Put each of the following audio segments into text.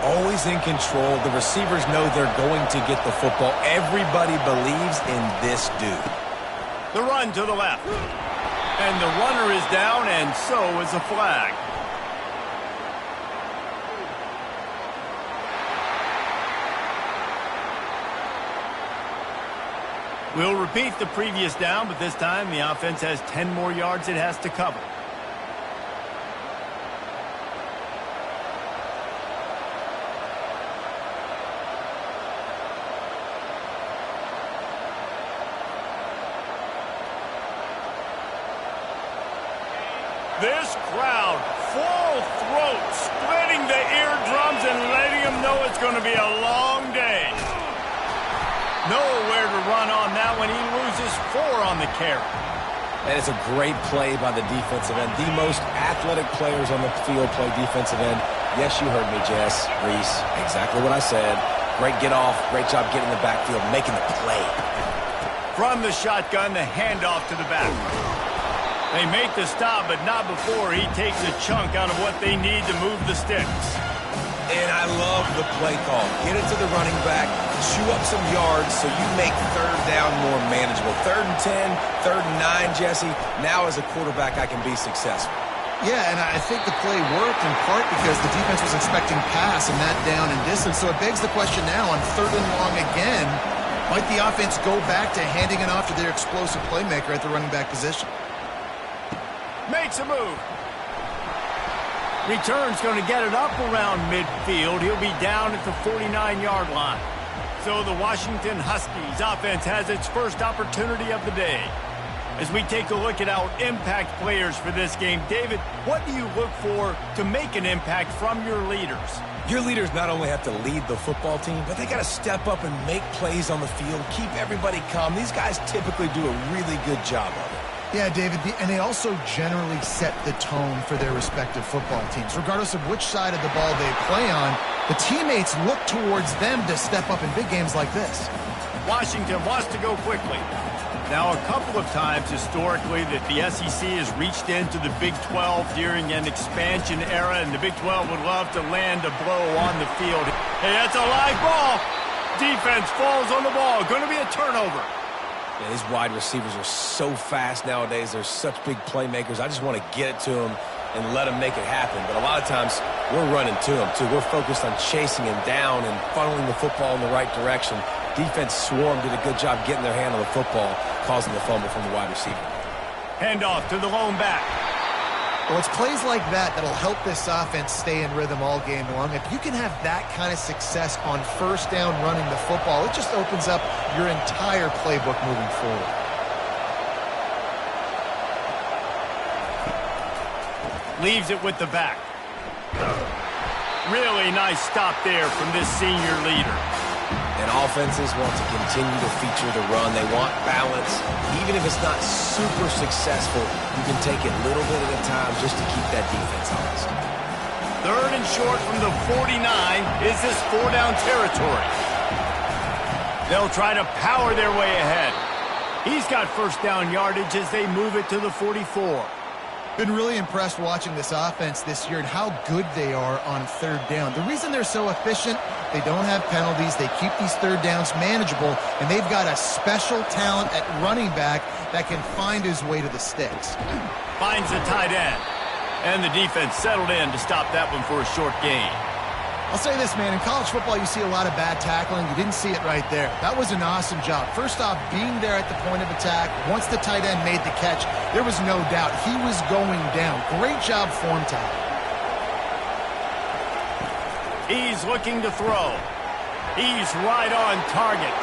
always in control. The receivers know they're going to get the football. Everybody believes in this dude. The run to the left. And the runner is down, and so is a flag. We'll repeat the previous down, but this time the offense has 10 more yards it has to cover. This crowd, full throat, splitting the eardrums and letting them know it's going to be a long day. Nowhere to run on that when he loses 4 on the carry. And it's a great play by the defensive end. The most athletic players on the field play defensive end. Yes, you heard me, Jess, Reese. Exactly what I said. Great get off. Great job getting in the backfield, making the play. From the shotgun, the handoff to the back. They make the stop, but not before he takes a chunk out of what they need to move the sticks. And I love the play call. Get it to the running back, chew up some yards so you make third down more manageable. 3rd and 10, 3rd and 9, Jesse. Now as a quarterback, I can be successful. Yeah, and I think the play worked in part because the defense was expecting pass and that down and distance. So it begs the question now on 3rd and long again, might the offense go back to handing it off to their explosive playmaker at the running back position? Makes a move. Return's going to get it up around midfield. He'll be down at the 49-yard line. So the Washington Huskies offense has its first opportunity of the day. As we take a look at our impact players for this game, David, what do you look for to make an impact from your leaders? Your leaders not only have to lead the football team, but they got to step up and make plays on the field, keep everybody calm. These guys typically do a really good job of it. Yeah, David, and they also generally set the tone for their respective football teams. Regardless of which side of the ball they play on, the teammates look towards them to step up in big games like this. Washington wants to go quickly. Now, a couple of times historically that the SEC has reached into the Big 12 during an expansion era, and the Big 12 would love to land a blow on the field. Hey, that's a live ball. Defense falls on the ball. Going to be a turnover. Yeah, these wide receivers are so fast nowadays. They're such big playmakers. I just want to get it to them and let them make it happen. But a lot of times, we're running to them, too. We're focused on chasing him down and funneling the football in the right direction. Defense swarm did a good job getting their hand on the football, causing the fumble from the wide receiver. Handoff to the lone back. Well, it's plays like that that'll help this offense stay in rhythm all game long. If you can have that kind of success on first down running the football, it just opens up your entire playbook moving forward. Leaves it with the back. Really nice stop there from this senior leader. And offenses want to continue to feature the run. They want balance. Even if it's not super successful, you can take it little bit at a time just to keep that defense honest. 3rd and short from the 49. Is this 4-down territory? They'll try to power their way ahead. He's got first down yardage as they move it to the 44. Been really impressed watching this offense this year and how good they are on 3rd down. The reason they're so efficient, they don't have penalties, they keep these 3rd downs manageable, and they've got a special talent at running back that can find his way to the sticks. Finds the tight end. And the defense settled in to stop that one for a short gain. I'll say this, man, in college football you see a lot of bad tackling. You didn't see it right there. That was an awesome job. First off, being there at the point of attack. Once the tight end made the catch, there was no doubt he was going down. Great job form tackle. He's looking to throw. He's right on target.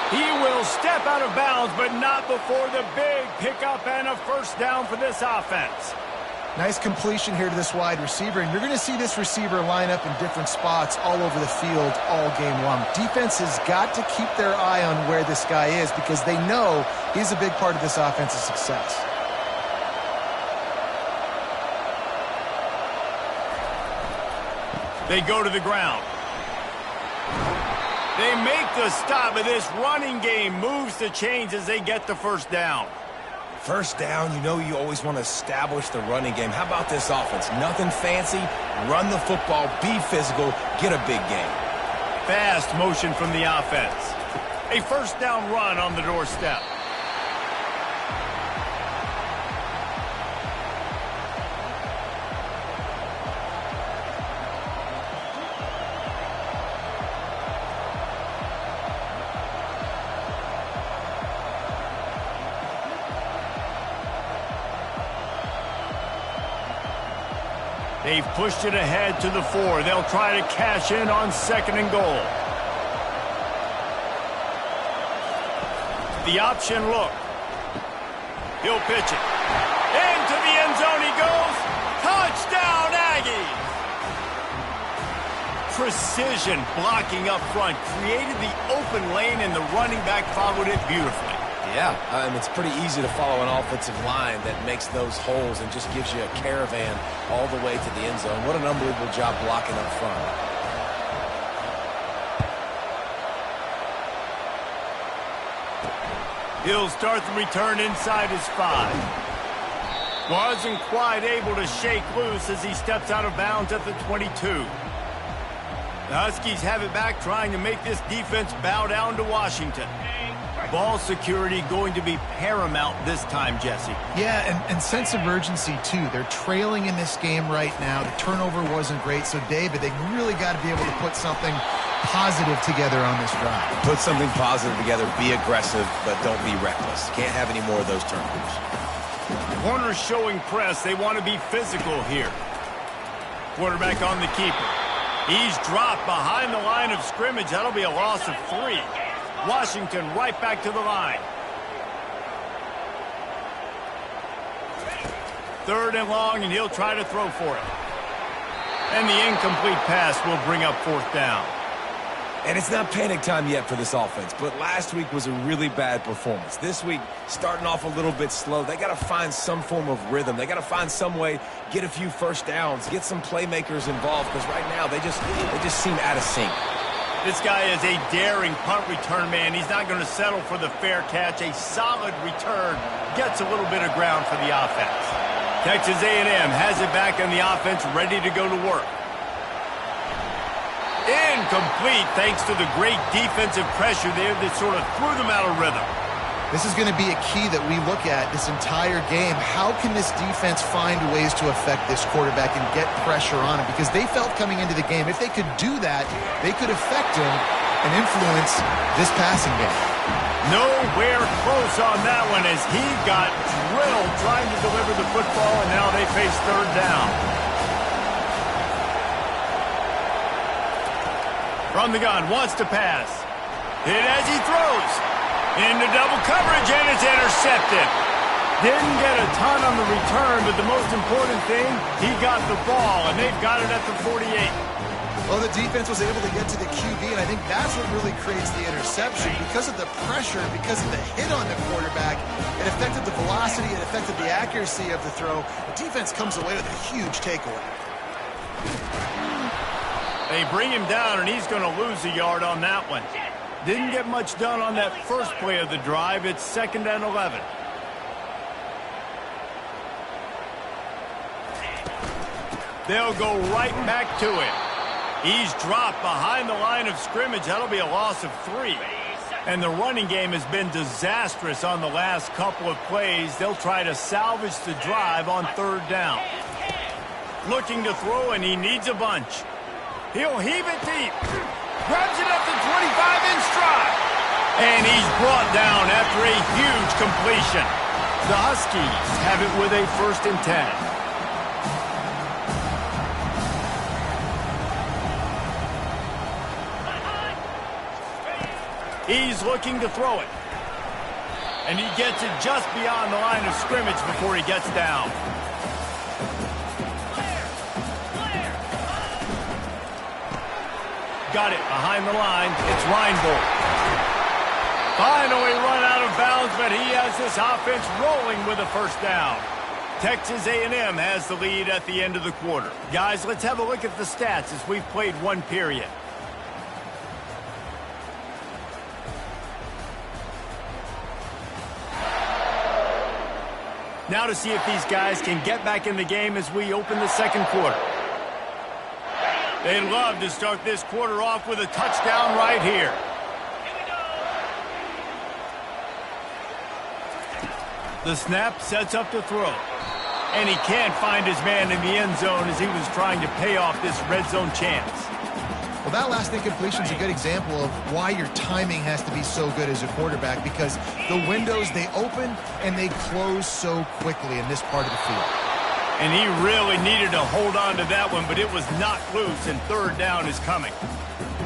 He will step out of bounds, but not before the big pickup and a first down for this offense. Nice completion here to this wide receiver, and you're going to see this receiver line up in different spots all over the field all game long. Defense has got to keep their eye on where this guy is because they know he's a big part of this offense's success. They go to the ground. They make the stop, but this running game moves the chains as they get the first down. First down, you know you always want to establish the running game. How about this offense? Nothing fancy, Run the football, be physical, get a big gain. Fast motion from the offense. A first down run on the doorstep. They've pushed it ahead to the 4. They'll try to cash in on 2nd and goal. The option look. He'll pitch it. Into the end zone he goes. Touchdown, Aggies! Precision blocking up front. Created the open lane, and the running back followed it beautifully. Yeah, it's pretty easy to follow an offensive line that makes those holes and just gives you a caravan all the way to the end zone. What an unbelievable job blocking up front. He'll start the return inside his 5. Wasn't quite able to shake loose as he steps out of bounds at the 22. The Huskies have it back, trying to make this defense bow down to Washington. Ball security going to be paramount this time, Jesse. Yeah, and sense of urgency, too. They're trailing in this game right now. The turnover wasn't great, so David, they really got to be able to put something positive together on this drive. Put something positive together, be aggressive, but don't be reckless. Can't have any more of those turnovers. Corners showing press. They want to be physical here. Quarterback on the keeper. He's dropped behind the line of scrimmage. That'll be a loss of 3. Washington right back to the line. 3rd and long, and he'll try to throw for it. And the incomplete pass will bring up 4th down. And it's not panic time yet for this offense, but last week was a really bad performance. This week, starting off a little bit slow. They got to find some form of rhythm. They got to find some way, get a few first downs, get some playmakers involved, because right now they just seem out of sync. This guy is a daring punt return man. He's not going to settle for the fair catch. A solid return gets a little bit of ground for the offense. Texas A&M has it back on the offense, ready to go to work. Incomplete, thanks to the great defensive pressure there that sort of threw them out of rhythm. This is going to be a key that we look at this entire game. How can this defense find ways to affect this quarterback and get pressure on him? Because they felt coming into the game, if they could do that, they could affect him and influence this passing game. Nowhere close on that one as he got drilled trying to deliver the football, and now they face 3rd down. From the gun, wants to pass. Hit as he throws. Into double coverage, and it's intercepted. Didn't get a ton on the return, but the most important thing, he got the ball, and they've got it at the 48. Well, the defense was able to get to the QB, and I think that's what really creates the interception. Because of the pressure, because of the hit on the quarterback, it affected the velocity, it affected the accuracy of the throw. The defense comes away with a huge takeaway. They bring him down, and he's going to lose a yard on that one. Didn't get much done on that first play of the drive. It's 2nd and 11. They'll go right back to it. He's dropped behind the line of scrimmage. That'll be a loss of 3. And the running game has been disastrous on the last couple of plays. They'll try to salvage the drive on 3rd down. Looking to throw, and he needs a bunch. He'll heave it deep. Grabs it up the 25 in stride. And he's brought down after a huge completion. The Huskies have it with a 1st and 10. He's looking to throw it. And he gets it just beyond the line of scrimmage before he gets down. Got it behind the line. It's Reinbold. Finally run out of bounds, but he has this offense rolling with a 1st down. Texas A&M has the lead at the end of the quarter. Guys, let's have a look at the stats as we've played 1 period. Now to see if these guys can get back in the game as we open the 2nd quarter. They'd love to start this quarter off with a touchdown right here. The snap sets up to throw. And he can't find his man in the end zone as he was trying to pay off this red zone chance. Well, that last incompletion is a good example of why your timing has to be so good as a quarterback, because the windows, they open and they close so quickly in this part of the field. And he really needed to hold on to that one, but it was knocked loose, and third down is coming.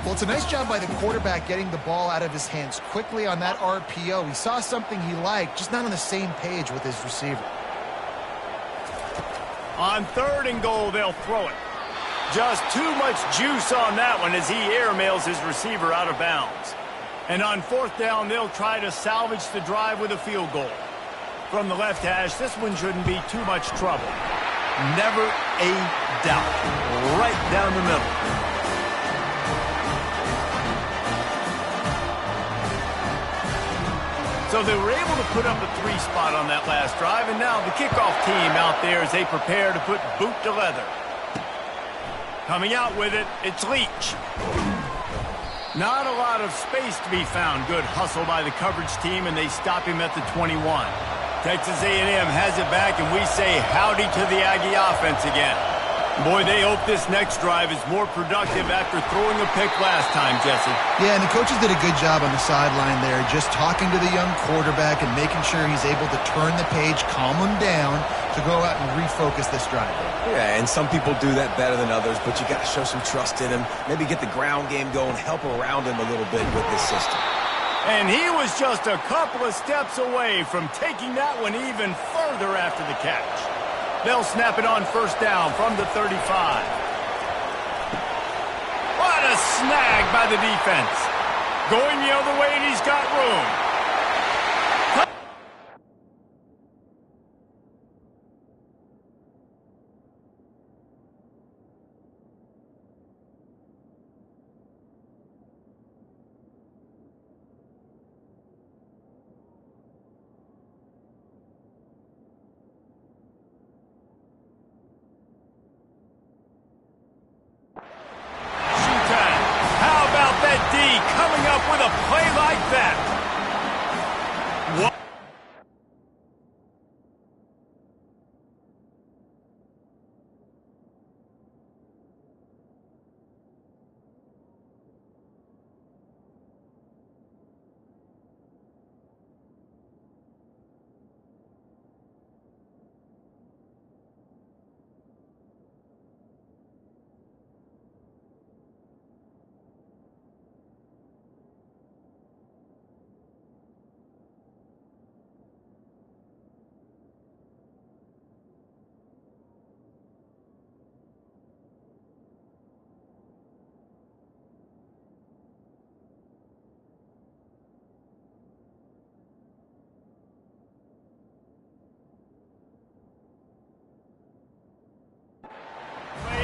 Well, it's a nice job by the quarterback getting the ball out of his hands quickly on that RPO. He saw something he liked, just not on the same page with his receiver. On 3rd and goal, they'll throw it. Just too much juice on that one as he airmails his receiver out of bounds. And on 4th down, they'll try to salvage the drive with a field goal. From the left hash, this one shouldn't be too much trouble. Never a doubt. Right down the middle. So they were able to put up a 3 spot on that last drive, and now the kickoff team out there as they prepare to put boot to leather. Coming out with it, it's Leach. Not a lot of space to be found. Good hustle by the coverage team, and they stop him at the 21. Texas A&M has it back, and we say howdy to the Aggie offense again. Boy, they hope this next drive is more productive after throwing a pick last time, Jesse. Yeah, and the coaches did a good job on the sideline there, just talking to the young quarterback and making sure he's able to turn the page, calm him down, to go out and refocus this drive. Yeah, and some people do that better than others, but you got to show some trust in him. Maybe get the ground game going, help around him a little bit with this system. And he was just a couple of steps away from taking that one even further after the catch. They'll snap it on 1st down from the 35. What a snag by the defense. Going the other way, and he's got room. Coming up with a play like that. What?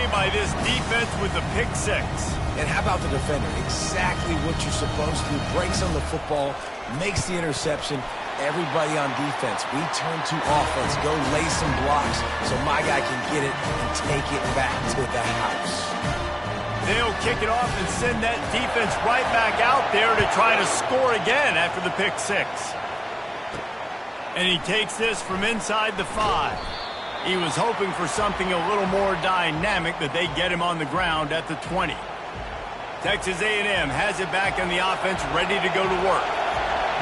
By this defense with the pick 6. And how about the defender? Exactly what you're supposed to do. Breaks on the football, makes the interception. Everybody on defense, we turn to offense. Go lay some blocks so my guy can get it and take it back to the house. They'll kick it off and send that defense right back out there to try to score again after the pick 6. And he takes this from inside the 5. He was hoping for something a little more dynamic, that they get him on the ground at the 20. Texas A&M has it back on the offense, ready to go to work.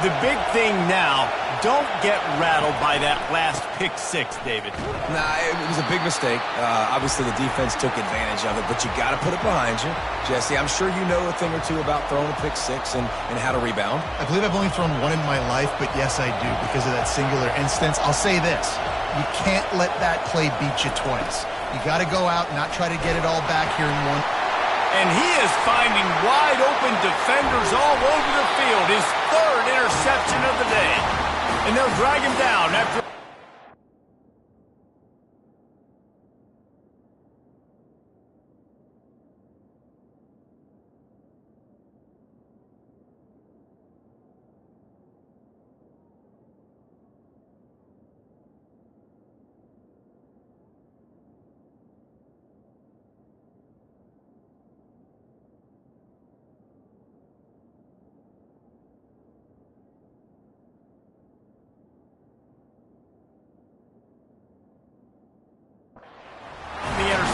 The big thing now, don't get rattled by that last pick 6, David. Nah, it was a big mistake. Obviously, the defense took advantage of it, but you got to put it behind you. Jesse, I'm sure you know a thing or two about throwing a pick 6 and how to rebound. I believe I've only thrown one in my life, but yes, I do, because of that singular instance. I'll say this. You can't let that play beat you twice. You got to go out and not try to get it all back here in one. And he is finding wide open defenders all over the field. His 3rd interception of the day. And they'll drag him down after...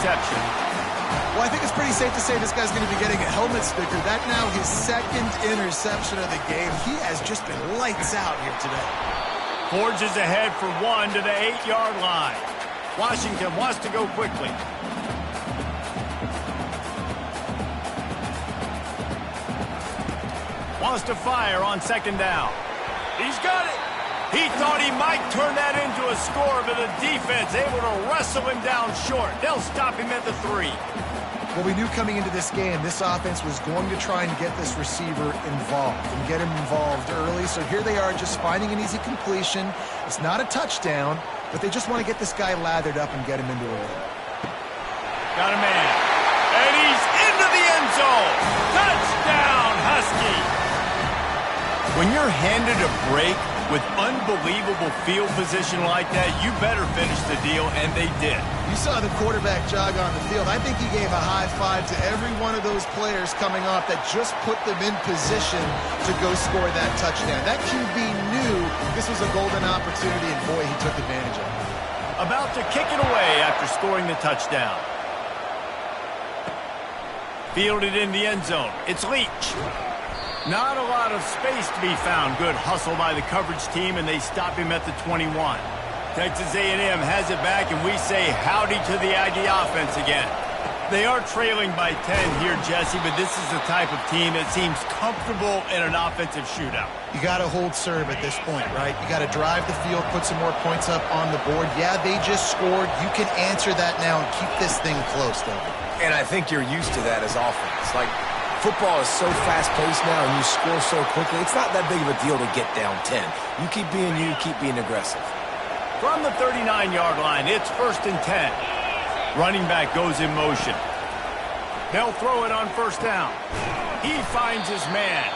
reception. Well, I think it's pretty safe to say this guy's going to be getting a helmet sticker. That now his second interception of the game. He has just been lights out here today. Forges ahead for 1 to the 8-yard line. Washington wants to go quickly. Wants to fire on second down. He's got it. He thought he might turn that into a score, but the defense able to wrestle him down short. They'll stop him at the 3. Well, we knew coming into this game, this offense was going to try and get this receiver involved and get him involved early. So here they are just finding an easy completion. It's not a touchdown, but they just want to get this guy lathered up and get him into a win. Got a man. And he's into the end zone. Touchdown, Husky. When you're handed a break with unbelievable field position like that, you better finish the deal, and they did. You saw the quarterback jog on the field. I think he gave a high five to every one of those players coming off that just put them in position to go score that touchdown. That QB knew this was a golden opportunity, and boy, he took advantage of it. About to kick it away after scoring the touchdown. Fielded in the end zone. It's Leach. Not a lot of space to be found. Good hustle by the coverage team, and they stop him at the 21. Texas A&M has it back, and we say howdy to the Aggie offense again. They are trailing by 10 here, Jesse, but this is the type of team that seems comfortable in an offensive shootout. You got to hold serve at this point, right? You got to drive the field, put some more points up on the board. Yeah, they just scored. You can answer that now and keep this thing close, though. And I think you're used to that as offense. Like, football is so fast-paced now, and you score so quickly, it's not that big of a deal to get down 10. You keep being aggressive. From the 39-yard line, it's 1st and 10. Running back goes in motion. They'll throw it on 1st down. He finds his man.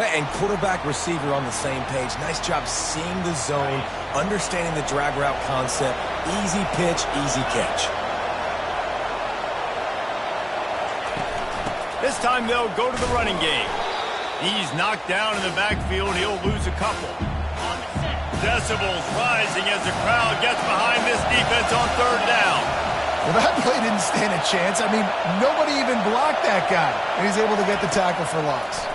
And quarterback receiver on the same page. Nice job seeing the zone, understanding the drag route concept. Easy pitch, easy catch. This time they'll go to the running game. He's knocked down in the backfield. He'll lose a couple. Decibels rising as the crowd gets behind this defense on 3rd down. Well, that play didn't stand a chance. I mean, nobody even blocked that guy. And he's able to get the tackle for loss.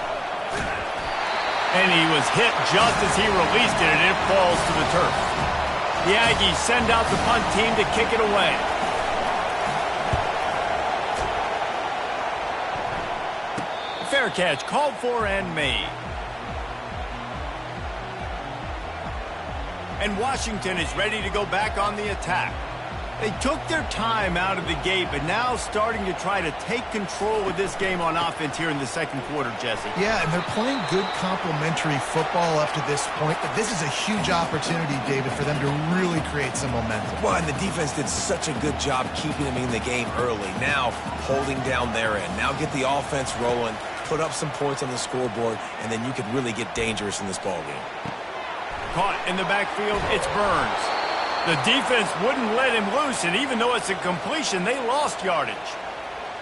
And he was hit just as he released it, and it falls to the turf. The Aggies send out the punt team to kick it away. Fair catch, called for and made. And Washington is ready to go back on the attack. They took their time out of the gate, but now starting to try to take control of this game on offense here in the 2nd quarter, Jesse. Yeah, and they're playing good complementary football up to this point, but this is a huge opportunity, David, for them to really create some momentum. Well, and the defense did such a good job keeping them in the game early. Now, holding down their end. Now get the offense rolling, put up some points on the scoreboard, and then you could really get dangerous in this ballgame. Caught in the backfield, it's Burns. The defense wouldn't let him loose, and even though it's a completion, they lost yardage.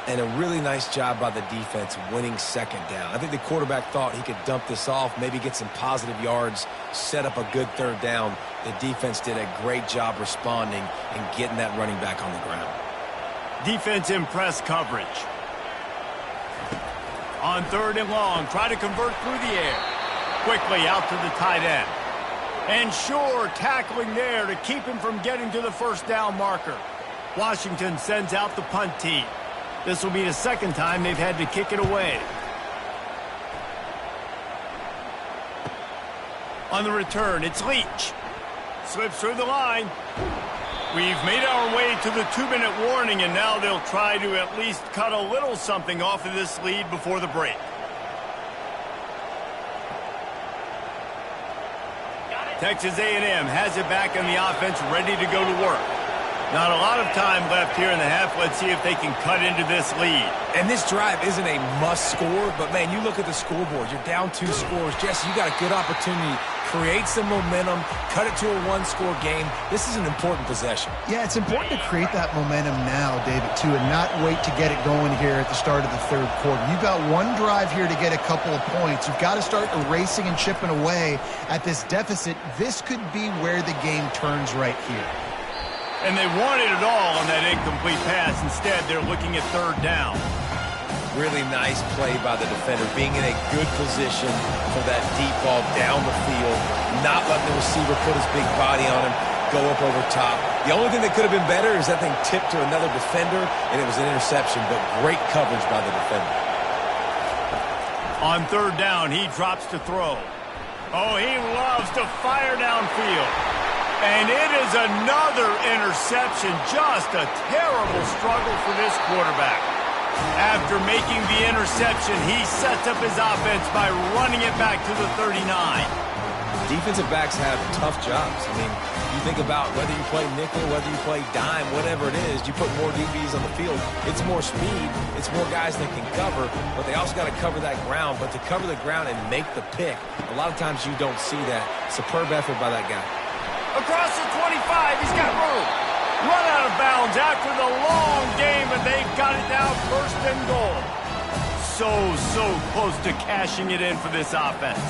And a really nice job by the defense winning 2nd down. I think the quarterback thought he could dump this off, maybe get some positive yards, set up a good 3rd down. The defense did a great job responding and getting that running back on the ground. Defense in press coverage. On 3rd and long, try to convert through the air. Quickly out to the tight end. And sure, tackling there to keep him from getting to the 1st down marker. Washington sends out the punt team. This will be the 2nd time they've had to kick it away. On the return, it's Leach. Slips through the line. We've made our way to the 2-minute warning, and now they'll try to at least cut a little something off of this lead before the break. Texas A&M has it back on the offense, ready to go to work. Not a lot of time left here in the half. Let's see if they can cut into this lead. And this drive isn't a must score, but, man, you look at the scoreboard. You're down 2 scores. Jesse, you got a good opportunity. Create some momentum. Cut it to a 1-score game. This is an important possession. Yeah, it's important to create that momentum now, David, too, and not wait to get it going here at the start of the 3rd quarter. You've got one drive here to get a couple of points. You've got to start erasing and chipping away at this deficit. This could be where the game turns right here. And they wanted it all on that incomplete pass. Instead, they're looking at third down. Really nice play by the defender, being in a good position for that deep ball down the field, not letting the receiver put his big body on him, go up over top. The only thing that could have been better is that thing tipped to another defender, and it was an interception, but great coverage by the defender. On third down, he drops to throw. Oh, he loves to fire downfield. And it is another interception. Just a terrible struggle for this quarterback. After making the interception, he sets up his offense by running it back to the 39. Defensive backs have tough jobs. I mean, you think about whether you play nickel, whether you play dime, whatever it is, you put more DBs on the field. It's more speed. It's more guys that can cover, but they also got to cover that ground. But to cover the ground and make the pick, a lot of times you don't see that. Superb effort by that guy. Across the 25, he's got room. Run out of bounds after the long game, and they've got it now first and goal. So close to cashing it in for this offense.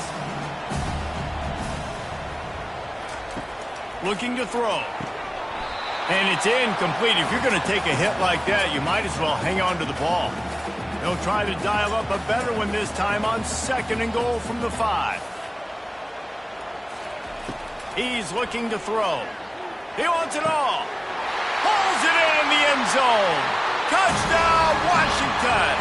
Looking to throw. And it's incomplete. If you're going to take a hit like that, you might as well hang on to the ball. They'll try to dial up a better one this time on second and goal from the 5. He's looking to throw. He wants it all. Pulls it in the end zone. Touchdown, Washington.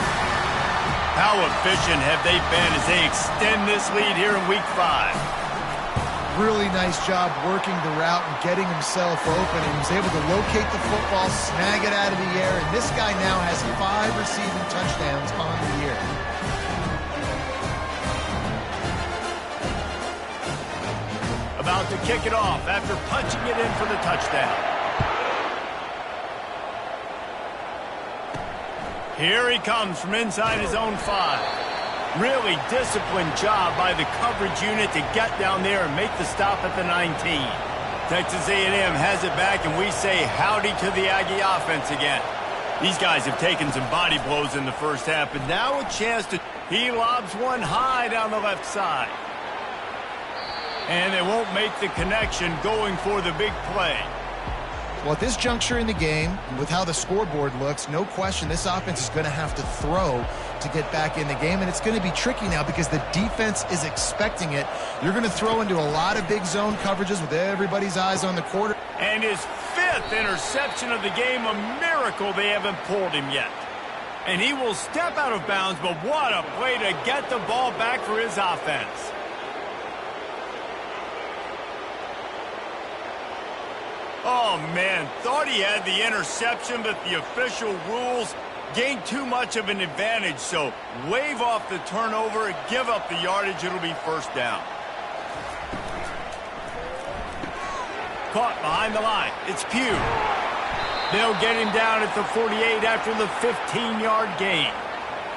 How efficient have they been as they extend this lead here in Week 5? Really nice job working the route and getting himself open. And he was able to locate the football, snag it out of the air, and this guy now has 5 receiving touchdowns on the year. About to kick it off after punching it in for the touchdown. Here he comes from inside his own 5. Really disciplined job by the coverage unit to get down there and make the stop at the 19. Texas A&M has it back, and we say howdy to the Aggie offense again. These guys have taken some body blows in the first half, but now a chance to... He lobs one high down the left side. And they won't make the connection going for the big play. Well, at this juncture in the game, with how the scoreboard looks, no question this offense is going to have to throw to get back in the game, and it's going to be tricky now because the defense is expecting it. You're going to throw into a lot of big zone coverages with everybody's eyes on the quarter. And his 5th interception of the game, a miracle they haven't pulled him yet. And he will step out of bounds, but what a play to get the ball back for his offense. Oh, man, thought he had the interception, but the official rules gained too much of an advantage, so wave off the turnover, give up the yardage, it'll be first down. Caught behind the line, it's Pugh. They'll get him down at the 48 after the 15-yard gain.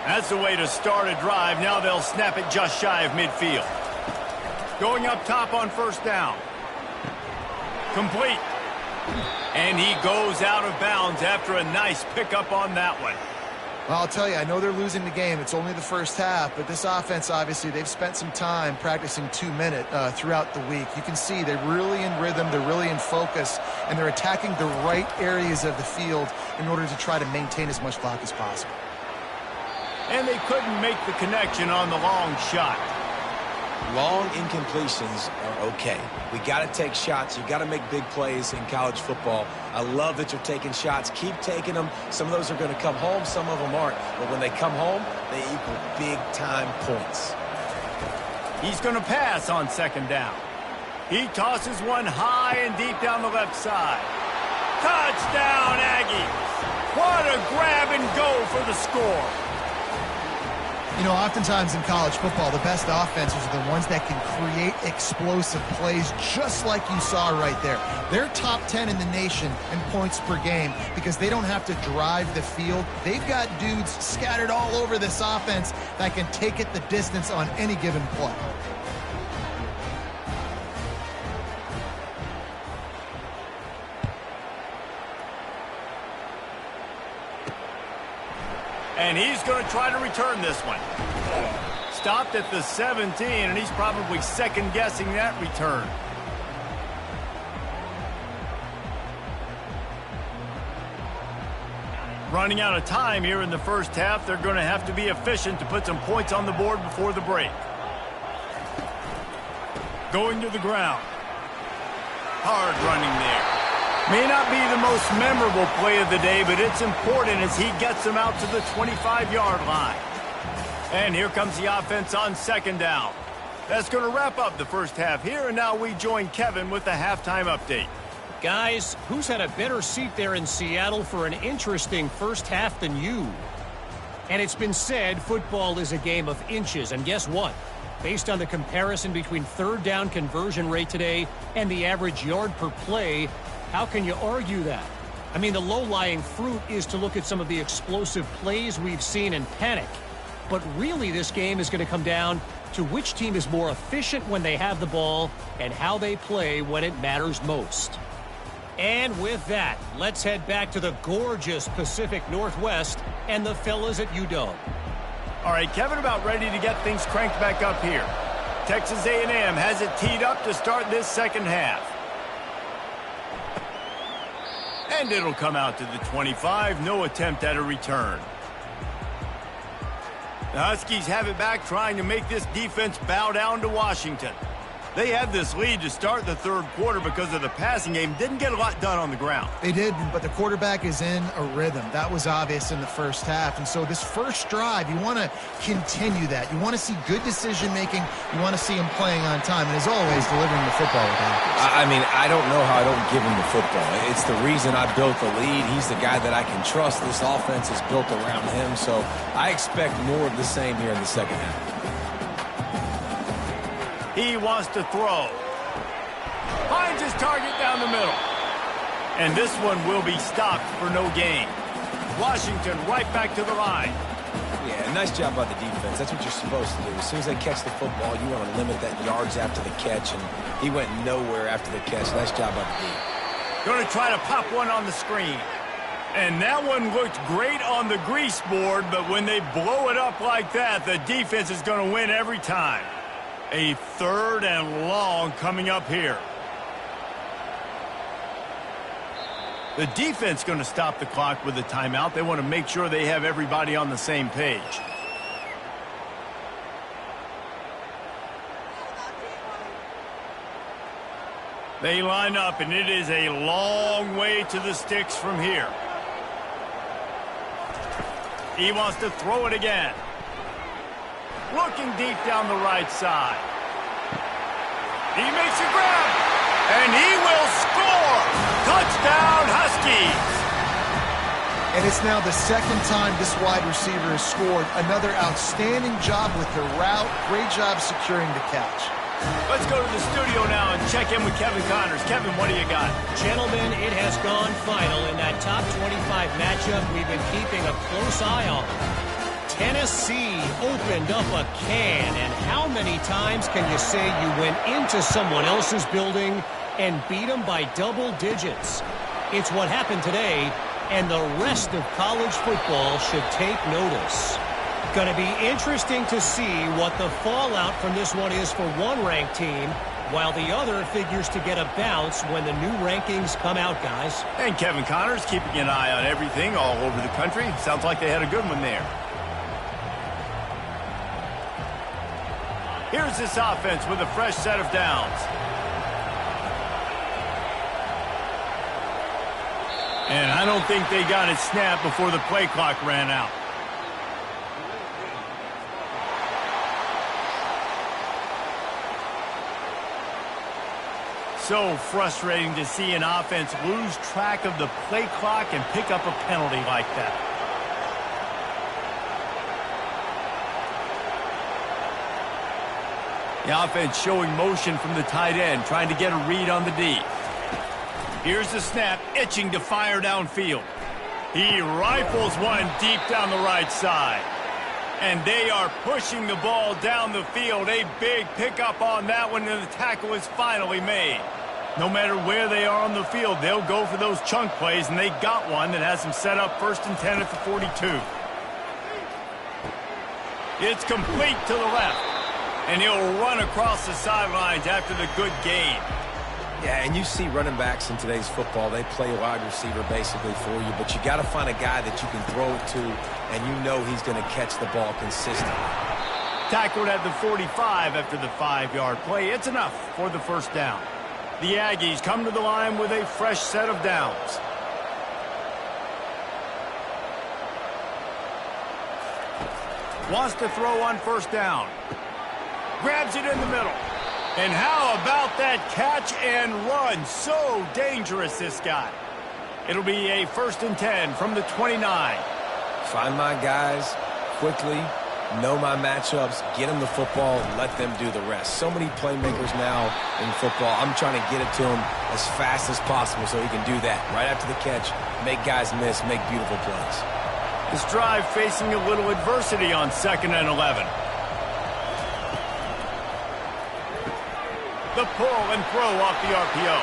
That's the way to start a drive. Now they'll snap it just shy of midfield. Going up top on first down. Complete. And he goes out of bounds after a nice pickup on that one. Well, I'll tell you, I know they're losing the game. It's only the first half, but this offense, obviously, they've spent some time practicing 2-minute throughout the week. You can see they're really in rhythm, they're really in focus, and they're attacking the right areas of the field in order to try to maintain as much clock as possible. And they couldn't make the connection on the long shot. Long incompletions are okay. We got to take shots. You got to make big plays in college football. I love that you're taking shots. Keep taking them. Some of those are going to come home. Some of them aren't. But when they come home, they equal big-time points. He's going to pass on second down. He tosses one high and deep down the left side. Touchdown, Aggies! What a grab and go for the score. You know, oftentimes in college football, the best offenses are the ones that can create explosive plays just like you saw right there. They're top 10 in the nation in points per game because they don't have to drive the field. They've got dudes scattered all over this offense that can take it the distance on any given play. And he's going to try to return this one. Stopped at the 17, and he's probably second-guessing that return. Running out of time here in the first half, they're going to have to be efficient to put some points on the board before the break. Going to the ground. Hard running there. May not be the most memorable play of the day, but it's important as he gets them out to the 25-yard line. And here comes the offense on second down. That's going to wrap up the first half here, and now we join Kevin with the halftime update. Guys, who's had a better seat there in Seattle for an interesting first half than you? And it's been said football is a game of inches, and guess what? Based on the comparison between third down conversion rate today and the average yard per play, how can you argue that? I mean, the low-lying fruit is to look at some of the explosive plays we've seen and panic. But really, this game is going to come down to which team is more efficient when they have the ball and how they play when it matters most. And with that, let's head back to the gorgeous Pacific Northwest and the fellas at UW. All right, Kevin, about ready to get things cranked back up here. Texas A&M has it teed up to start this second half. And it'll come out to the 25. No attempt at a return. The Huskies have it back, trying to make this defense bow down to Washington. They had this lead to start the third quarter because of the passing game. Didn't get a lot done on the ground. They did, but the quarterback is in a rhythm. That was obvious in the first half. And so this first drive, you want to continue that. You want to see good decision-making. You want to see him playing on time. And as always, delivering the football with accuracy. I mean, I don't know how I don't give him the football. It's the reason I built the lead. He's the guy that I can trust. This offense is built around him. So I expect more of the same here in the second half. He wants to throw. Finds his target down the middle. And this one will be stopped for no gain. Washington right back to the line. Yeah, nice job by the defense. That's what you're supposed to do. As soon as they catch the football, you want to limit that yards after the catch, and he went nowhere after the catch. Nice job by the D. Going to try to pop one on the screen. And that one looked great on the grease board, but when they blow it up like that, the defense is going to win every time. A third and long coming up here. The defense going to stop the clock with a timeout. They want to make sure they have everybody on the same page. They line up, and it is a long way to the sticks from here. He wants to throw it again. Looking deep down the right side. He makes a grab, and he will score. Touchdown, Huskies. And it's now the second time this wide receiver has scored. Another outstanding job with the route. Great job securing the catch. Let's go to the studio now and check in with Kevin Connors. Kevin, what do you got? Gentlemen, it has gone final in that top 25 matchup we've been keeping a close eye on. Tennessee opened up a can, and how many times can you say you went into someone else's building and beat them by double digits? It's what happened today, and the rest of college football should take notice. Going to be interesting to see what the fallout from this one is for one ranked team, while the other figures to get a bounce when the new rankings come out, guys. And Kevin Connors keeping an eye on everything all over the country. Sounds like they had a good one there. Here's this offense with a fresh set of downs. And I don't think they got it snapped before the play clock ran out. So frustrating to see an offense lose track of the play clock and pick up a penalty like that. The offense showing motion from the tight end, trying to get a read on the D. Here's the snap, itching to fire downfield. He rifles one deep down the right side. And they are pushing the ball down the field. A big pickup on that one, and the tackle is finally made. No matter where they are on the field, they'll go for those chunk plays, and they got one that has them set up 1st and 10 at the 42. It's complete to the left. And he'll run across the sidelines after the good gain. Yeah, and you see running backs in today's football, they play wide receiver basically for you, but you got to find a guy that you can throw it to, and you know he's going to catch the ball consistently. Tackled at the 45 after the 5-yard play. It's enough for the first down. The Aggies come to the line with a fresh set of downs. Wants to throw on first down. Grabs it in the middle. And how about that catch and run? So dangerous, this guy. It'll be a 1st and 10 from the 29. Find my guys quickly, know my matchups, get them the football, let them do the rest. So many playmakers now in football. I'm trying to get it to him as fast as possible so he can do that. Right after the catch, make guys miss, make beautiful plays. This drive facing a little adversity on 2nd and 11. The pull and throw off the RPO.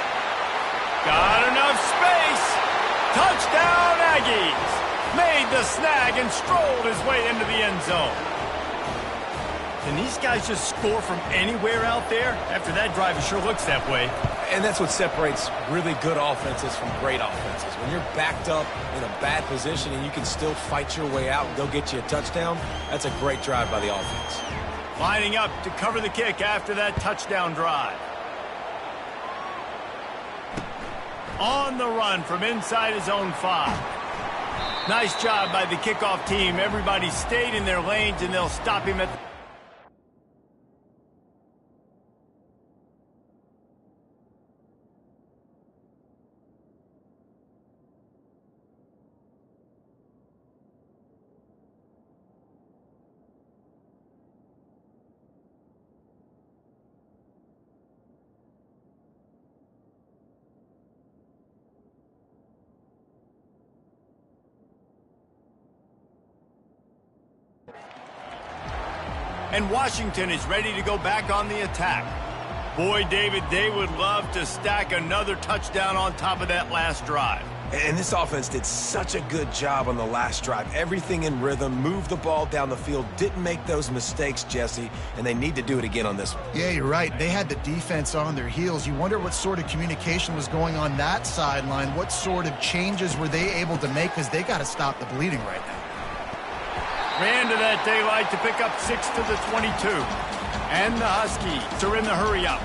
Got enough space. Touchdown, Aggies. Made the snag and strolled his way into the end zone. Can these guys just score from anywhere out there? After that drive, it sure looks that way. And that's what separates really good offenses from great offenses. When you're backed up in a bad position and you can still fight your way out and go get you a touchdown, that's a great drive by the offense. Lining up to cover the kick after that touchdown drive. On the run from inside his own 5. Nice job by the kickoff team. Everybody stayed in their lanes, and they'll stop him at the... And Washington is ready to go back on the attack. Boy, David, they would love to stack another touchdown on top of that last drive. And this offense did such a good job on the last drive. Everything in rhythm, moved the ball down the field, didn't make those mistakes, Jesse, and they need to do it again on this one. Yeah, you're right. They had the defense on their heels. You wonder what sort of communication was going on that sideline. What sort of changes were they able to make, because they got to stop the bleeding right now. Ran to that daylight to pick up 6 to the 22. And the Huskies are in the hurry-up.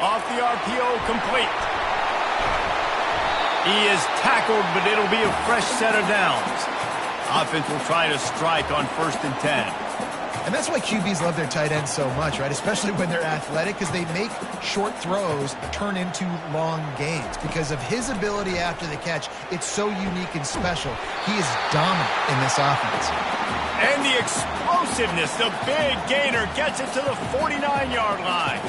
Off the RPO, complete. He is tackled, but it'll be a fresh set of downs. Offense will try to strike on 1st and 10. And that's why QBs love their tight ends so much, right? Especially when they're athletic, because they make short throws turn into long gains. Because of his ability after the catch, it's so unique and special. He is dominant in this offense. And the explosiveness, the big gainer gets it to the 49-yard line.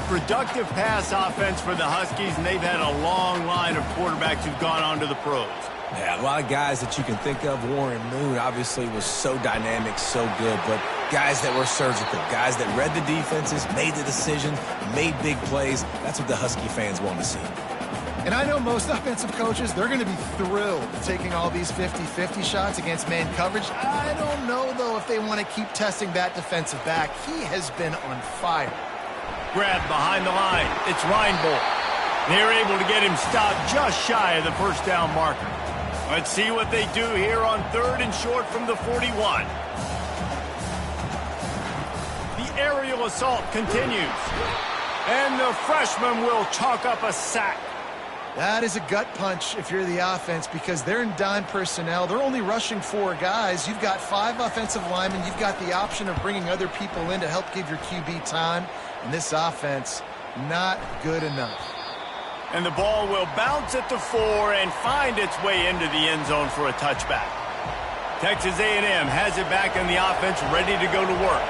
Productive pass offense for the Huskies, and they've had a long line of quarterbacks who've gone on to the pros. Yeah, a lot of guys that you can think of. Warren Moon obviously was so dynamic, so good, but guys that were surgical, guys that read the defenses, made the decision, made big plays. That's what the Husky fans want to see. And I know most offensive coaches, they're going to be thrilled taking all these 50-50 shots against man coverage. I don't know, though, if they want to keep testing that defensive back. He has been on fire. Grab behind the line. It's Reinbold. They're able to get him stopped just shy of the first down marker. Let's see what they do here on 3rd and short from the 41. The aerial assault continues. And the freshman will chalk up a sack. That is a gut punch if you're the offense, because they're in dime personnel. They're only rushing 4 guys. You've got 5 offensive linemen. You've got the option of bringing other people in to help give your QB time. And this offense, not good enough. And the ball will bounce at the 4 and find its way into the end zone for a touchback. Texas A&M has it back in the offense, ready to go to work.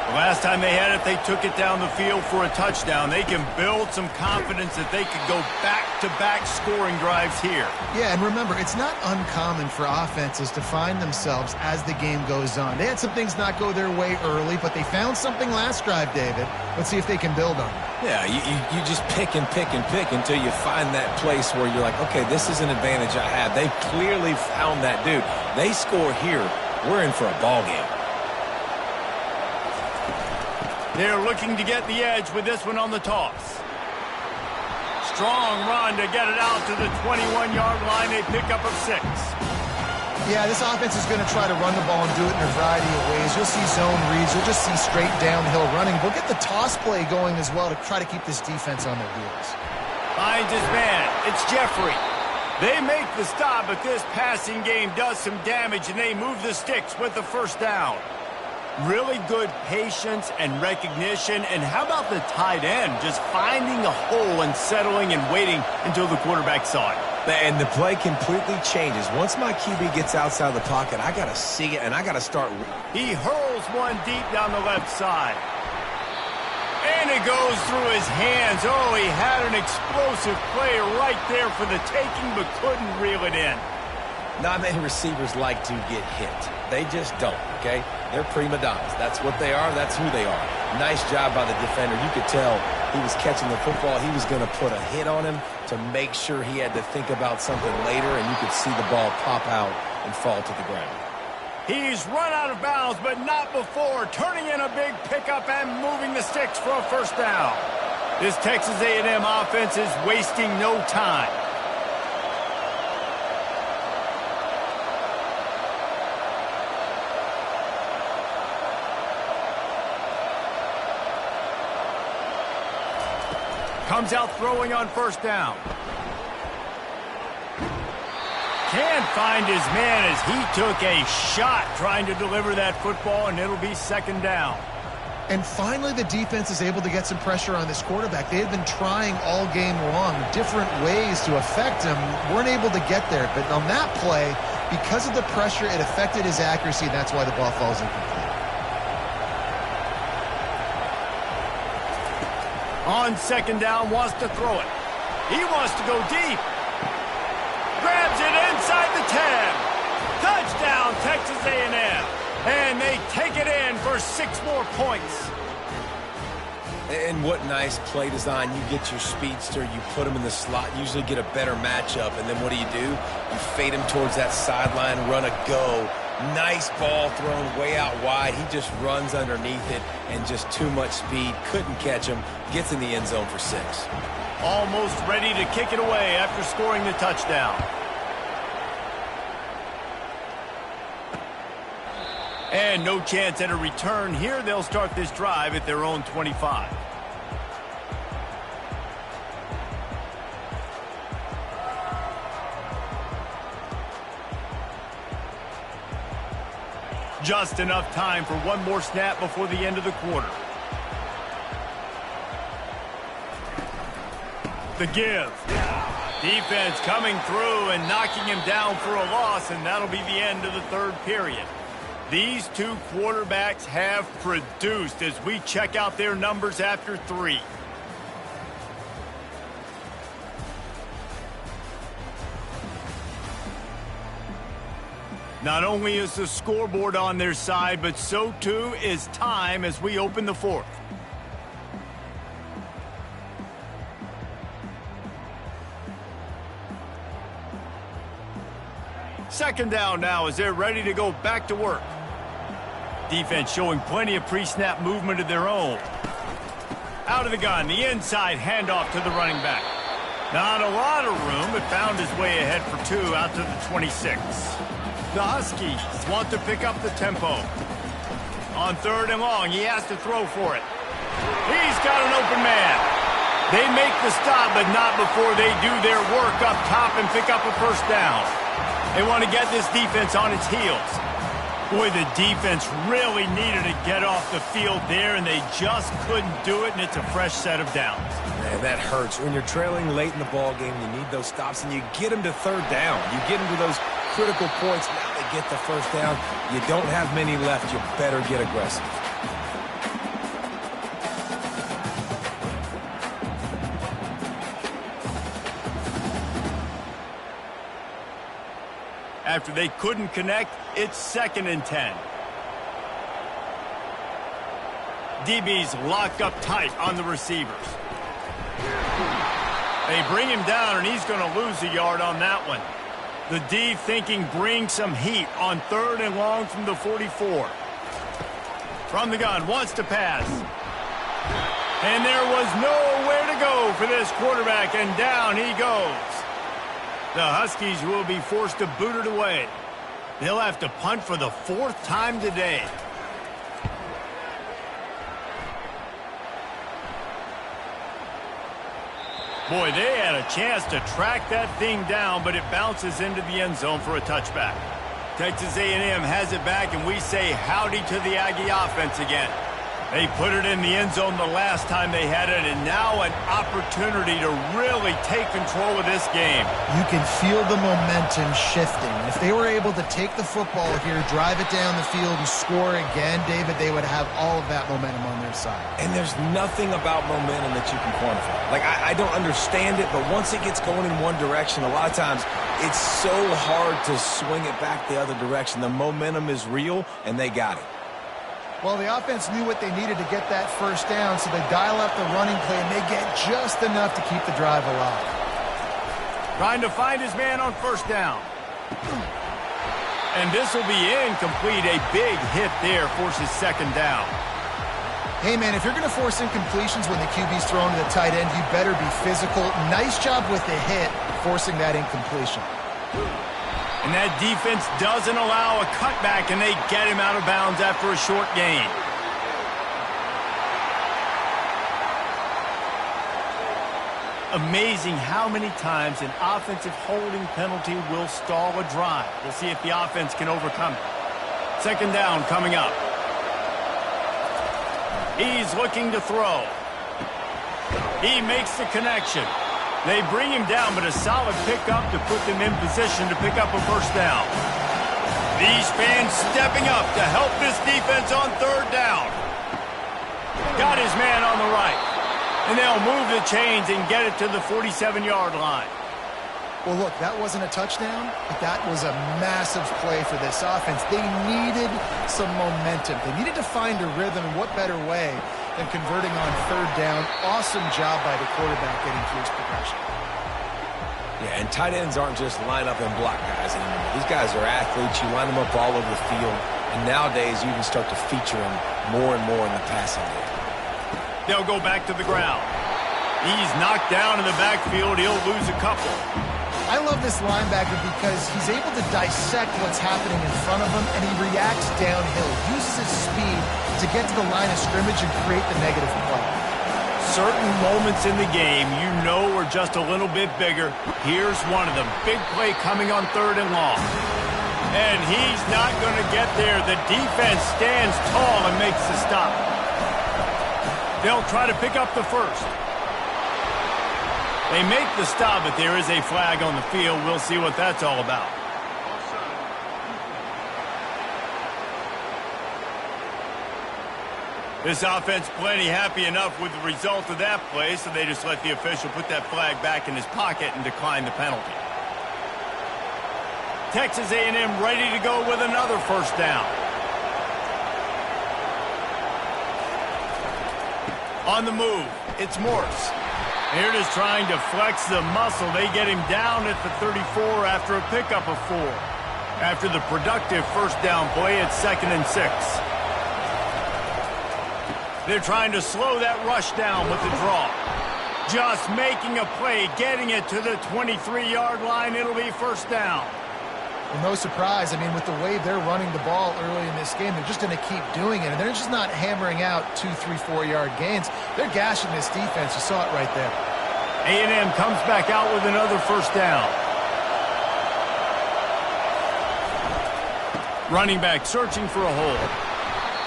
The last time they had it, they took it down the field for a touchdown. They can build some confidence that they could go back-to-back scoring drives here. Yeah, and remember, it's not uncommon for offenses to find themselves as the game goes on. They had some things not go their way early, but they found something last drive, David. Let's see if they can build on it. Yeah, you just pick and pick and pick until you find that place where you're like, okay, this is an advantage I have. They clearly found that dude. They score here, we're in for a ball game. They're looking to get the edge with this one on the toss. Strong run to get it out to the 21-yard line. They pick up a 6. Yeah, this offense is going to try to run the ball and do it in a variety of ways. You'll see zone reads. You'll just see straight downhill running. We'll get the toss play going as well to try to keep this defense on their heels. Finds his man. It's Jeffrey. They make the stop, but this passing game does some damage, and they move the sticks with the first down. Really good patience and recognition. And how about the tight end just finding a hole and settling and waiting until the quarterback saw it? And the play completely changes. Once my QB gets outside the pocket, I got to see it, and I got to start. He hurls one deep down the left side. And it goes through his hands. Oh, he had an explosive play right there for the taking, but couldn't reel it in. Not many receivers like to get hit. They just don't, okay? They're prima donnas. That's what they are. That's who they are. Nice job by the defender. You could tell he was catching the football. He was going to put a hit on him to make sure he had to think about something later, and you could see the ball pop out and fall to the ground. He's run out of bounds, but not before. Turning in a big pickup and moving the sticks for a first down. This Texas A&M offense is wasting no time. Comes out throwing on first down. Can't find his man as he took a shot trying to deliver that football, and it'll be second down. And finally, the defense is able to get some pressure on this quarterback. They had been trying all game long different ways to affect him. Weren't able to get there. But on that play, because of the pressure, it affected his accuracy, and that's why the ball falls incomplete. On second down, wants to throw it. He wants to go deep. Grabs it inside the 10. Touchdown, Texas A&M. And they take it in for 6 more points. And what nice play design. You get your speedster, you put him in the slot, usually get a better matchup. And then what do? You fade him towards that sideline, run a go. Nice ball thrown way out wide. He just runs underneath it and just too much speed. Couldn't catch him. Gets in the end zone for 6. Almost ready to kick it away after scoring the touchdown. And no chance at a return here. They'll start this drive at their own 25. Just enough time for one more snap before the end of the quarter. The give. Defense coming through and knocking him down for a loss, and that'll be the end of the third period. These two quarterbacks have produced as we check out their numbers after 3. Not only is the scoreboard on their side, but so too is time as we open the fourth. Second down now as they're ready to go back to work. Defense showing plenty of pre-snap movement of their own. Out of the gun, the inside handoff to the running back. Not a lot of room, but found his way ahead for 2 out to the 26. The Huskies want to pick up the tempo. On third and long, he has to throw for it. He's got an open man. They make the stop, but not before they do their work up top and pick up a first down. They want to get this defense on its heels. Boy, the defense really needed to get off the field there, and they just couldn't do it, and it's a fresh set of downs. Man, that hurts. When you're trailing late in the ball game, you need those stops, and you get them to third down. You get them to those critical points. Now they get the first down. You don't have many left. You better get aggressive. After they couldn't connect, it's 2nd and 10. DBs locked up tight on the receivers. They bring him down, and he's going to lose a yard on that one. The D thinking bring some heat on 3rd and long from the 44. From the gun, wants to pass. And there was nowhere to go for this quarterback, and down he goes. The Huskies will be forced to boot it away. They'll have to punt for the 4th time today. Boy, they had a chance to track that thing down, but it bounces into the end zone for a touchback. Texas A&M has it back, and we say howdy to the Aggie offense again. They put it in the end zone the last time they had it, and now an opportunity to really take control of this game. You can feel the momentum shifting. If they were able to take the football here, drive it down the field, and score again, David, they would have all of that momentum on their side. And there's nothing about momentum that you can quantify. Like, I don't understand it, but once it gets going in one direction, a lot of times it's so hard to swing it back the other direction. The momentum is real, and they got it. Well, the offense knew what they needed to get that first down, so they dial up the running play, and they get just enough to keep the drive alive. Trying to find his man on 1st down. And this will be incomplete. A big hit there forces 2nd down. Hey, man, if you're going to force incompletions when the QB's thrown to the tight end, you better be physical. Nice job with the hit, forcing that incompletion. And that defense doesn't allow a cutback, and they get him out of bounds after a short gain. Amazing how many times an offensive holding penalty will stall a drive. We'll see if the offense can overcome it. 2nd down coming up. He's looking to throw. He makes the connection. They bring him down, but a solid pickup to put them in position to pick up a 1st down. These fans stepping up to help this defense on 3rd down. Got his man on the right. And they'll move the chains and get it to the 47-yard line. Well, look, that wasn't a touchdown, but that was a massive play for this offense. They needed some momentum. They needed to find a rhythm, and what better way than converting on 3rd down. Awesome job by the quarterback getting through his progression. Yeah, and tight ends aren't just line up and block guys anymore. These guys are athletes. You line them up all over the field, and nowadays you can start to feature them more and more in the passing game. They'll go back to the ground. He's knocked down in the backfield. He'll lose a couple. I love this linebacker because he's able to dissect what's happening in front of him, and he reacts downhill, uses his speed to get to the line of scrimmage and create the negative play. Certain moments in the game you know are just a little bit bigger. Here's one of them. Big play coming on 3rd and long. And he's not going to get there. The defense stands tall and makes the stop. They'll try to pick up the 1st. They make the stop, but there is a flag on the field. We'll see what that's all about. This offense plenty happy enough with the result of that play, so they just let the official put that flag back in his pocket and decline the penalty. Texas A&M ready to go with another 1st down. On the move, it's Morse. They're just trying to flex the muscle. They get him down at the 34 after a pickup of 4. After the productive 1st down play, it's 2nd and 6. They're trying to slow that rush down with the draw. Just making a play, getting it to the 23-yard line. It'll be 1st down. Well, no surprise. I mean, with the way they're running the ball early in this game, they're just going to keep doing it. And they're just not hammering out 2, 3, 4-yard gains. They're gashing this defense. You saw it right there. A&M comes back out with another 1st down. Running back searching for a hole.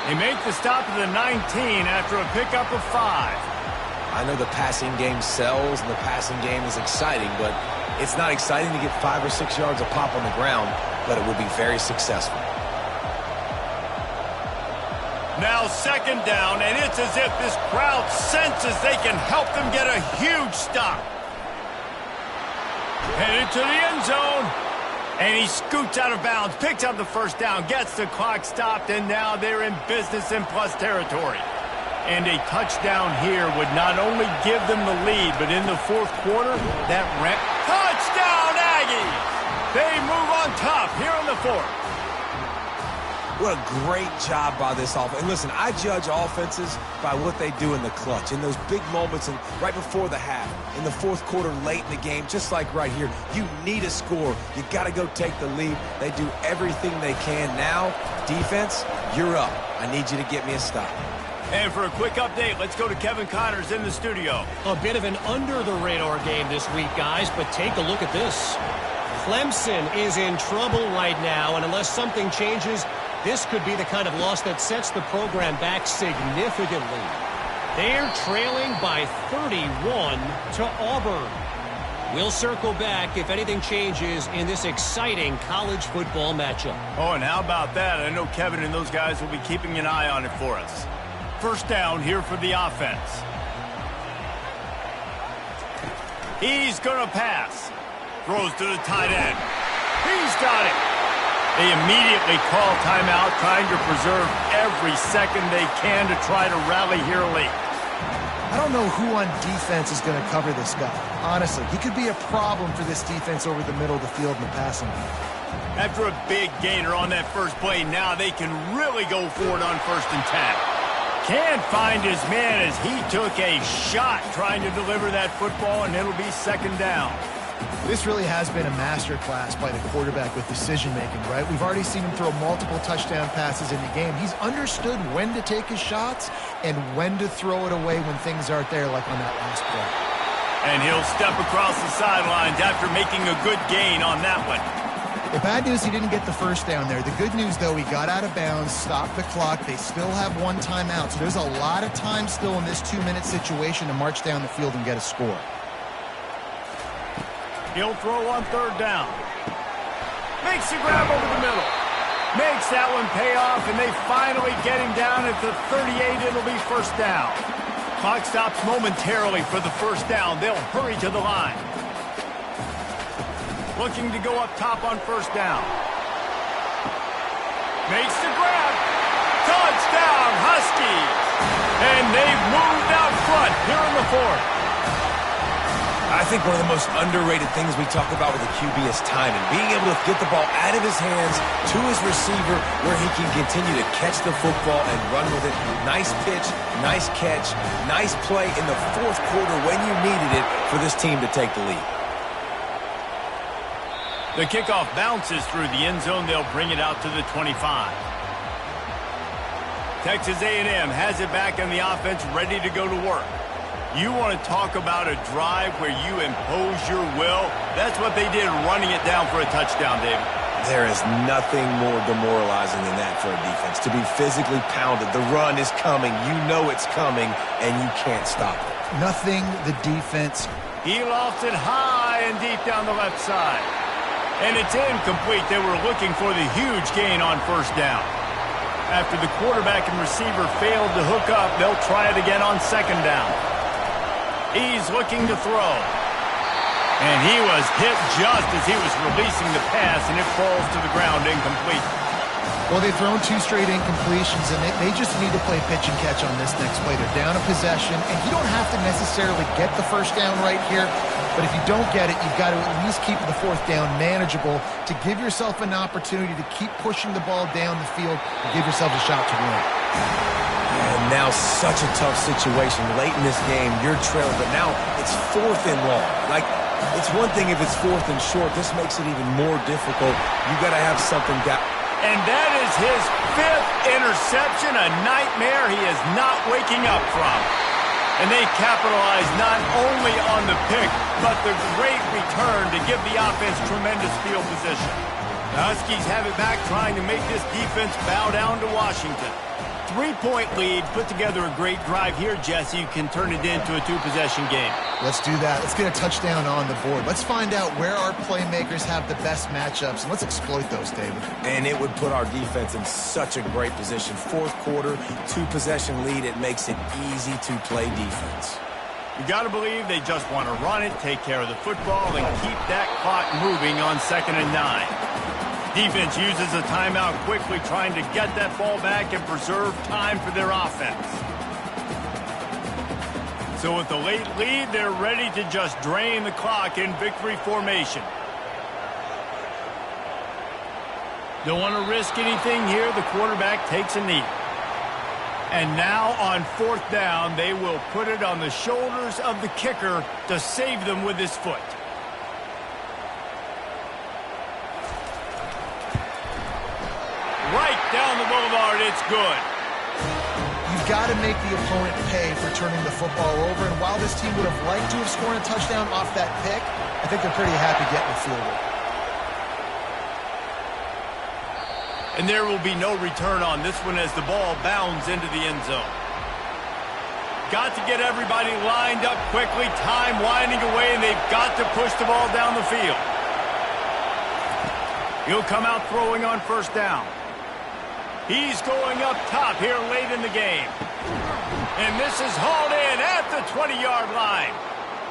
They make the stop at the 19 after a pickup of 5. I know the passing game sells and the passing game is exciting, but it's not exciting to get 5 or 6 yards a pop on the ground, but it will be very successful. Now 2nd down, and it's as if this crowd senses they can help them get a huge stop. Headed to the end zone. And he scoots out of bounds, picks up the 1st down, gets the clock stopped, and now they're in business in plus territory. And a touchdown here would not only give them the lead, but in the 4th quarter, that touchdown Aggies! They move on top here in the fourth. What a great job by this offense. And listen, I judge offenses by what they do in the clutch, in those big moments and right before the half, in the fourth quarter, late in the game, just like right here. You need a score. You got to go take the lead. They do everything they can. Now, defense, you're up. I need you to get me a stop. And for a quick update, let's go to Kevin Connors in the studio. A bit of an under-the-radar game this week, guys, but take a look at this. Clemson is in trouble right now, and unless something changes, this could be the kind of loss that sets the program back significantly. They're trailing by 31 to Auburn. We'll circle back if anything changes in this exciting college football matchup. Oh, and how about that? I know Kevin and those guys will be keeping an eye on it for us. First down here for the offense. He's going to pass. Throws to the tight end. He's got it. They immediately call timeout, trying to preserve every second they can to try to rally here late. I don't know who on defense is going to cover this guy. Honestly, he could be a problem for this defense over the middle of the field in the passing game. After a big gainer on that first play, now they can really go for it on 1st and 10. Can't find his man as he took a shot trying to deliver that football, and it'll be 2nd down. This really has been a masterclass by the quarterback with decision-making, right? We've already seen him throw multiple touchdown passes in the game. He's understood when to take his shots and when to throw it away when things aren't there, like on that last play. And he'll step across the sidelines after making a good gain on that one. The bad news, he didn't get the first down there. The good news, though, he got out of bounds, stopped the clock. They still have one timeout, so there's a lot of time still in this 2-minute situation to march down the field and get a score. He'll throw on 3rd down. Makes the grab over the middle. Makes that one pay off, and they finally get him down at the 38. It'll be 1st down. Clock stops momentarily for the 1st down. They'll hurry to the line. Looking to go up top on 1st down. Makes the grab. Touchdown, Huskies. And they've moved out front here in the 4th. I think one of the most underrated things we talk about with a QB is timing. Being able to get the ball out of his hands to his receiver where he can continue to catch the football and run with it. Nice pitch, nice catch, nice play in the 4th quarter when you needed it for this team to take the lead. The kickoff bounces through the end zone. They'll bring it out to the 25. Texas A&M has it back on the offense, ready to go to work. You want to talk about a drive where you impose your will? That's what they did, running it down for a touchdown, David. There is nothing more demoralizing than that for a defense. To be physically pounded, the run is coming, you know it's coming, and you can't stop it. Nothing the defense. He lofts it high and deep down the left side. And it's incomplete. They were looking for the huge gain on 1st down. After the quarterback and receiver failed to hook up, they'll try it again on 2nd down. He's looking to throw. And he was hit just as he was releasing the pass, and it falls to the ground incomplete. Well, they've thrown 2 straight incompletions, and they just need to play pitch and catch on this next play. They're down a possession, and you don't have to necessarily get the 1st down right here, but if you don't get it, you've got to at least keep the 4th down manageable to give yourself an opportunity to keep pushing the ball down the field and give yourself a shot to win. And now such a tough situation. Late in this game, you're trailing, but now it's 4th and long. Like, it's one thing if it's 4th and short. This makes it even more difficult. You got to have something down. And that is his 5th interception, a nightmare he is not waking up from. And they capitalize not only on the pick, but the great return to give the offense tremendous field position. The Huskies have it back, trying to make this defense bow down to Washington. 3-point lead, put together a great drive here, Jesse. You can turn it into a 2-possession game. Let's do that. Let's get a touchdown on the board. Let's find out where our playmakers have the best matchups, and let's exploit those, David. And it would put our defense in such a great position. 4th quarter, 2-possession lead. It makes it easy to play defense. You got to believe they just want to run it, take care of the football, and keep that clock moving on 2nd and 9. Defense uses a timeout quickly, trying to get that ball back and preserve time for their offense. So with the late lead, they're ready to just drain the clock in victory formation. Don't want to risk anything here. The quarterback takes a knee. And now on 4th down, they will put it on the shoulders of the kicker to save them with his foot. Right down the boulevard, it's good. You've got to make the opponent pay for turning the football over, and while this team would have liked to have scored a touchdown off that pick, I think they're pretty happy getting the field goal. And there will be no return on this one as the ball bounds into the end zone. Got to get everybody lined up quickly, time winding away, and they've got to push the ball down the field. He'll come out throwing on 1st down. He's going up top here late in the game. And this is hauled in at the 20-yard line.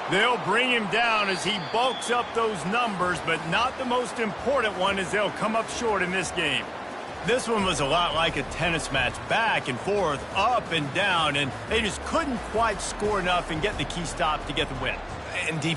They'll bring him down as he bulks up those numbers, but not the most important one as they'll come up short in this game. This one was a lot like a tennis match, back and forth, up and down, and they just couldn't quite score enough and get the key stop to get the win. And defense.